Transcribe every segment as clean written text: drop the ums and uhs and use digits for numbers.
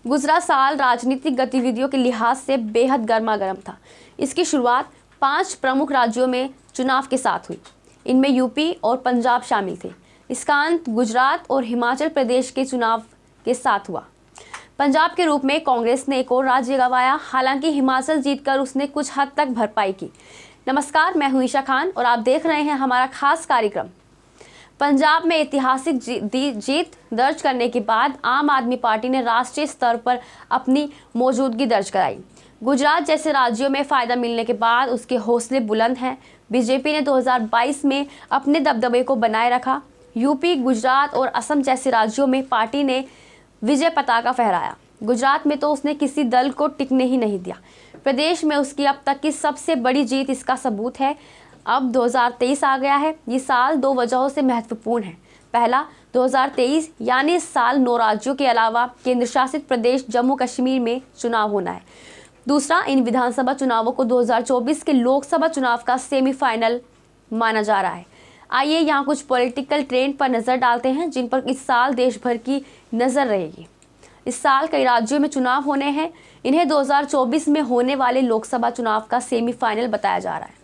गुजरा साल राजनीतिक गतिविधियों के लिहाज से बेहद गर्मागर्म था। इसकी शुरुआत 5 प्रमुख राज्यों में चुनाव के साथ हुई। इनमें यूपी और पंजाब शामिल थे। इसका अंत गुजरात और हिमाचल प्रदेश के चुनाव के साथ हुआ। पंजाब के रूप में कांग्रेस ने एक और राज्य गंवाया, हालांकि हिमाचल जीतकर उसने कुछ हद तक भरपाई की। नमस्कार, मैं हूं ईशा खान और आप देख रहे हैं हमारा खास कार्यक्रम। पंजाब में ऐतिहासिक जीत दर्ज करने के बाद आम आदमी पार्टी ने राष्ट्रीय स्तर पर अपनी मौजूदगी दर्ज कराई। गुजरात जैसे राज्यों में फायदा मिलने के बाद उसके हौसले बुलंद हैं। बीजेपी ने 2022 में अपने दबदबे को बनाए रखा। यूपी, गुजरात और असम जैसे राज्यों में पार्टी ने विजय पताका फहराया। गुजरात में तो उसने किसी दल को टिकने ही नहीं दिया। प्रदेश में उसकी अब तक की सबसे बड़ी जीत इसका सबूत है। अब 2023 आ गया है। ये साल 2 वजहों से महत्वपूर्ण है। पहला, 2023 यानी इस साल 9 राज्यों के अलावा केंद्र शासित प्रदेश जम्मू कश्मीर में चुनाव होना है। दूसरा, इन विधानसभा चुनावों को 2024 के लोकसभा चुनाव का सेमीफाइनल माना जा रहा है। आइए यहाँ कुछ पॉलिटिकल ट्रेंड पर नज़र डालते हैं जिन पर इस साल देश भर की नज़र रहेगी। इस साल कई राज्यों में चुनाव होने हैं। इन्हें 2024 में होने वाले लोकसभा चुनाव का सेमीफाइनल बताया जा रहा है।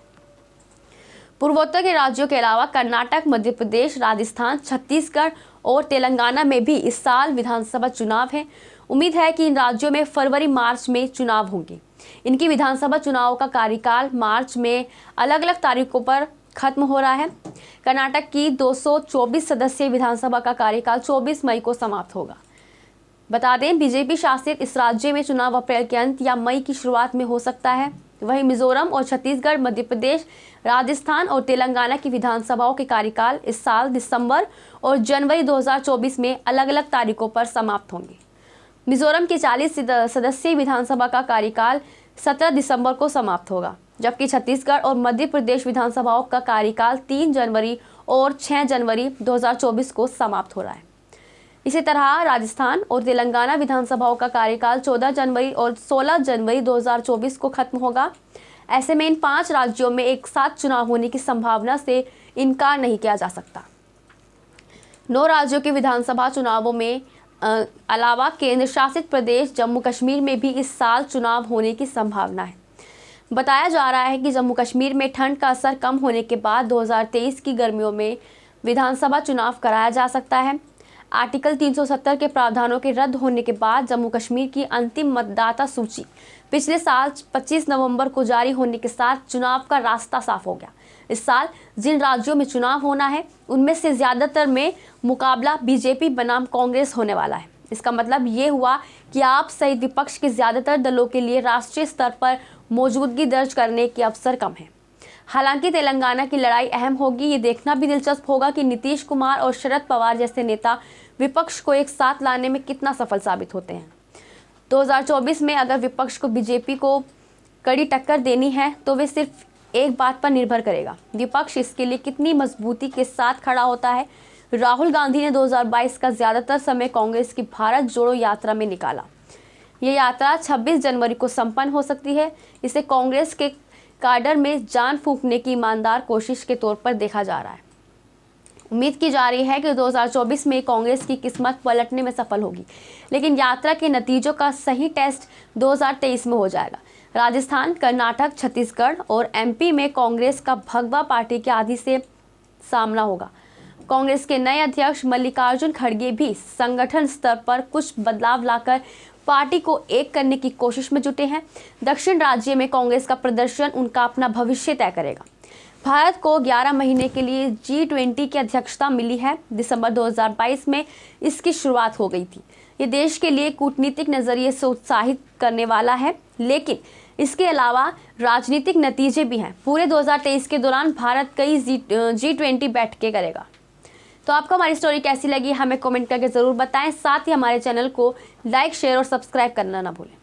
पूर्वोत्तर के राज्यों के अलावा कर्नाटक, मध्य प्रदेश, राजस्थान, छत्तीसगढ़ और तेलंगाना में भी इस साल विधानसभा चुनाव है। उम्मीद है कि इन राज्यों में फरवरी-मार्च में चुनाव होंगे। इनकी विधानसभा चुनाव का कार्यकाल मार्च में अलग अलग तारीखों पर खत्म हो रहा है। कर्नाटक की 224 सदस्यीय विधानसभा का कार्यकाल 24 मई को समाप्त होगा। बता दें, बीजेपी शासित इस राज्य में चुनाव अप्रैल के अंत या मई की शुरुआत में हो सकता है। वहीं मिजोरम और छत्तीसगढ़, मध्य प्रदेश, राजस्थान और तेलंगाना की विधानसभाओं के कार्यकाल इस साल दिसंबर और जनवरी 2024 में अलग अलग तारीखों पर समाप्त होंगे। मिजोरम की 40 सदस्यीय विधानसभा का कार्यकाल 17 दिसंबर को समाप्त होगा, जबकि छत्तीसगढ़ और मध्य प्रदेश विधानसभाओं का कार्यकाल 3 जनवरी और 6 जनवरी 2024 को समाप्त हो रहा है। इसी तरह राजस्थान और तेलंगाना विधानसभाओं का कार्यकाल 14 जनवरी और 16 जनवरी 2024 को खत्म होगा। ऐसे में इन 5 राज्यों में एक साथ चुनाव होने की संभावना से इनकार नहीं किया जा सकता। 9 राज्यों के विधानसभा चुनावों में अलावा केंद्र शासित प्रदेश जम्मू कश्मीर में भी इस साल चुनाव होने की संभावना है। बताया जा रहा है कि जम्मू कश्मीर में ठंड का असर कम होने के बाद 2023 की गर्मियों में विधानसभा चुनाव कराया जा सकता है। आर्टिकल 370 के प्रावधानों के रद्द होने के बाद जम्मू कश्मीर की अंतिम मतदाता सूची पिछले साल 25 नवंबर को जारी होने के साथ चुनाव का रास्ता साफ हो गया। इस साल जिन राज्यों में चुनाव होना है उनमें से ज़्यादातर में मुकाबला बीजेपी बनाम कांग्रेस होने वाला है। इसका मतलब ये हुआ कि आप सहित विपक्ष के ज़्यादातर दलों के लिए राष्ट्रीय स्तर पर मौजूदगी दर्ज करने के अवसर कम है। हालांकि तेलंगाना की लड़ाई अहम होगी। ये देखना भी दिलचस्प होगा कि नीतीश कुमार और शरद पवार जैसे नेता विपक्ष को एक साथ लाने में कितना सफल साबित होते हैं। 2024 में अगर विपक्ष को बीजेपी को कड़ी टक्कर देनी है तो वे सिर्फ एक बात पर निर्भर करेगा, विपक्ष इसके लिए कितनी मजबूती के साथ खड़ा होता है। राहुल गांधी ने 2022 का ज़्यादातर समय कांग्रेस की भारत जोड़ो यात्रा में निकाला। ये यात्रा 26 जनवरी को संपन्न हो सकती है। इसे कांग्रेस के काडर में जान फूंकने की ईमानदार कोशिश के तौर पर देखा जा रहा है। उम्मीद की जा रही है कि 2024 में कांग्रेस की किस्मत पलटने में सफल होगी, लेकिन यात्रा के नतीजों का सही टेस्ट 2023 में हो जाएगा। राजस्थान, कर्नाटक, छत्तीसगढ़ और एमपी में कांग्रेस का भगवा पार्टी के आदि से सामना होगा। कांग्रेस के नए अध्यक्ष मल्लिकार्जुन खड़गे भी संगठन स्तर पर कुछ बदलाव लाकर पार्टी को एक करने की कोशिश में जुटे हैं। दक्षिण राज्य में कांग्रेस का प्रदर्शन उनका अपना भविष्य तय करेगा। भारत को 11 महीने के लिए G20 की अध्यक्षता मिली है। दिसंबर 2022 में इसकी शुरुआत हो गई थी। ये देश के लिए कूटनीतिक नज़रिए से उत्साहित करने वाला है, लेकिन इसके अलावा राजनीतिक नतीजे भी हैं। पूरे 2023 के दौरान भारत कई G20 बैठकें करेगा। तो आपको हमारी स्टोरी कैसी लगी हमें कमेंट करके ज़रूर बताएं। साथ ही हमारे चैनल को लाइक, शेयर और सब्सक्राइब करना ना भूलें।